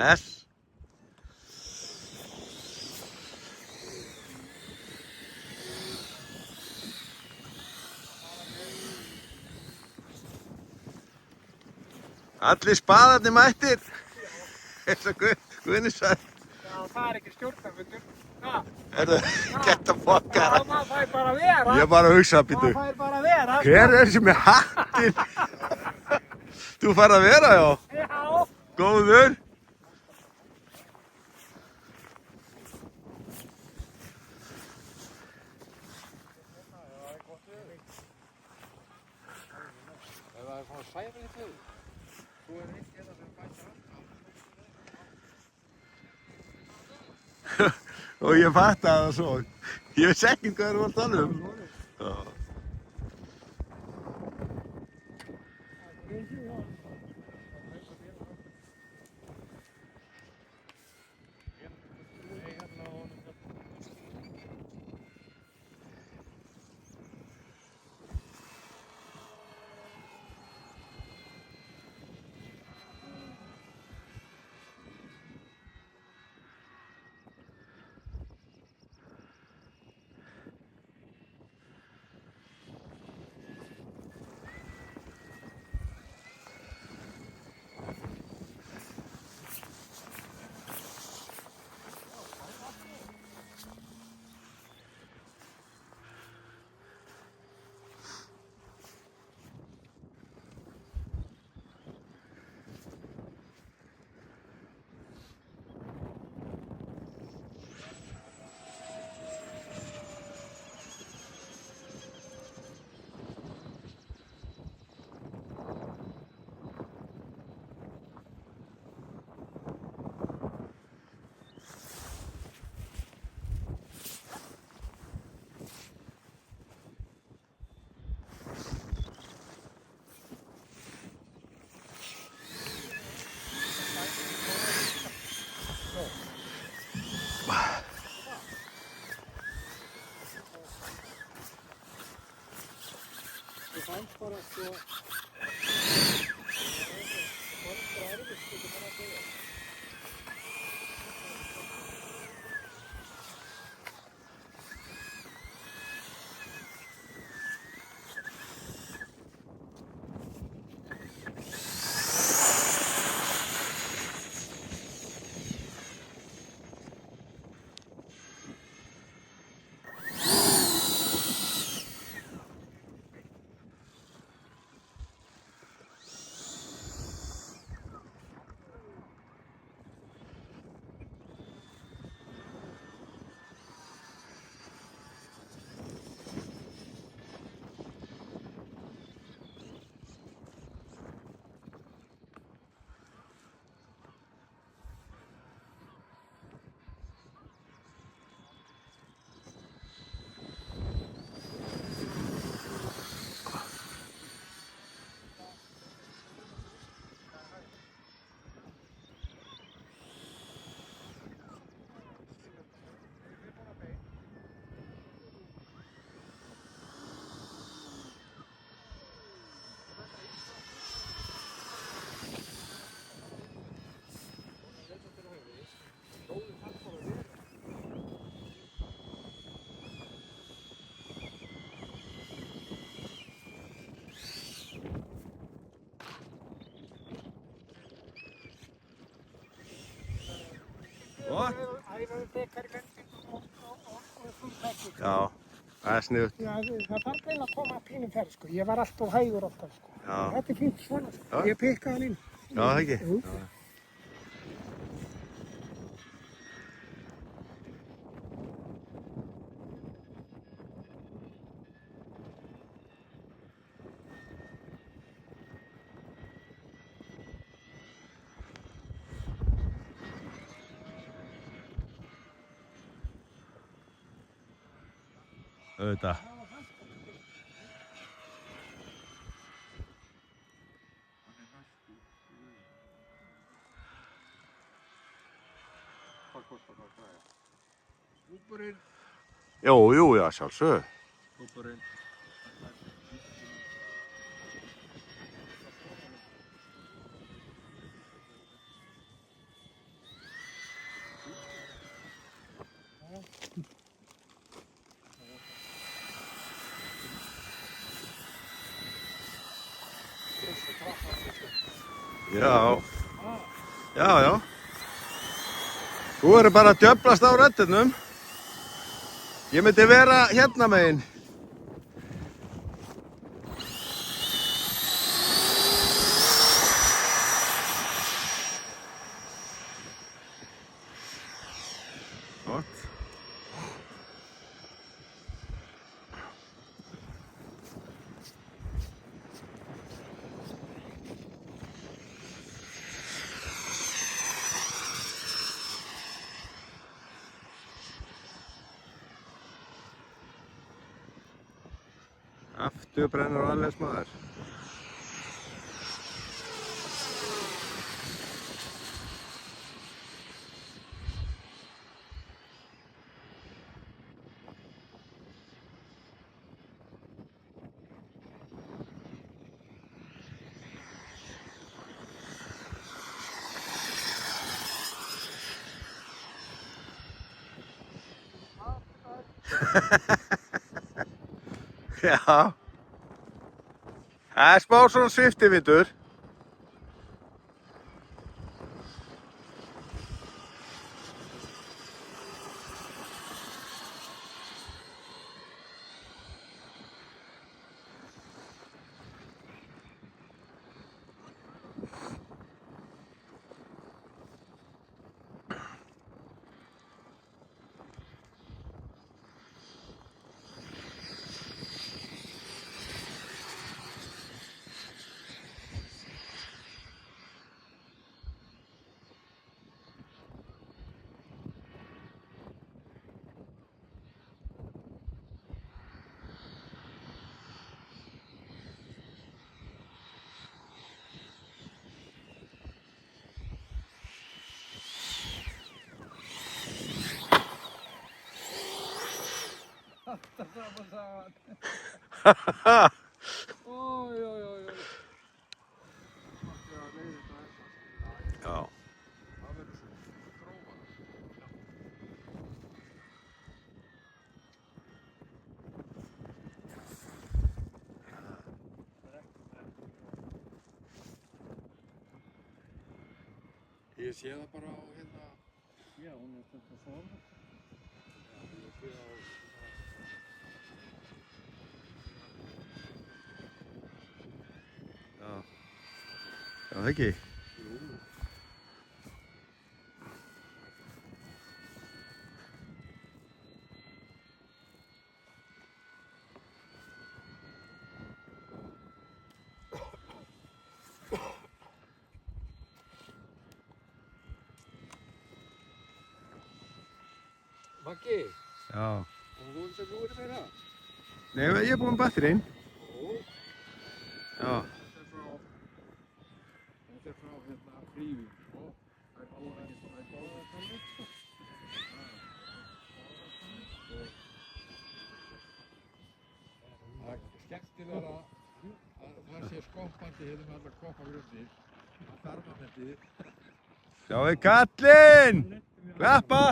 Þess. Allir spaðarnir mættir. Eins og Guðni sagði. Já, það ekki stjórnarfundur. Erðu, geta fokkara. Já, maður fær bara að vera. Ég bara að hugsa, býtu. Maður fær bara að vera. Hver er þessi með hattinn? Þú fær að vera, já. Já. Góður. Það er svona sæfrið þau. Þú er eitt hérna sem bætir alltaf. Og ég fatt að það svo. Ég veist ekki hvað það var að tala um. Já. Þú fannst bara sko... What? Æfaðu bekar í vendingum og frumtækning. Já, það er sniðugt. Já, það þarf eiginlega að koma að pínum ferð, sko. Ég var alltof hægur alltaf, sko. Já. Þetta er fínt svona, sko. Já. Ég pikkaði hann inn. Já, það ekki? Jú. Já. Auðvitað. Hvað kostar það að græja? Húburinn. Jú, já, sjálfsögðu. Húburinn. Já. Já, já. Þú eru bara að djöflast á röddunum. Ég myndi vera hérna megin. Gott. Aftur brennur alveg maður. Já. Það er smá svona sviftivindur. Alltaf sama sagan. Oj, oj, oj, oj. Mátti að leiða þetta þess. Já. Það verður svo grófara. Ég sé það bara á hérna. Já, hún er þetta svona. Já, ég sé það á. Já. Já, það ekki. Jú. Maggi, Já. og þú veist að þú verður meira? Nei, ég er búinn með batterinn. Jó. Já. Þetta er frá hérna Frívík, sko. Það er góða talið, sko. Það er skemmtilega að það sé skoppandi hérna með alla koppagrunni. Það þarfamendið. Sjáðu kallinn! Klappa!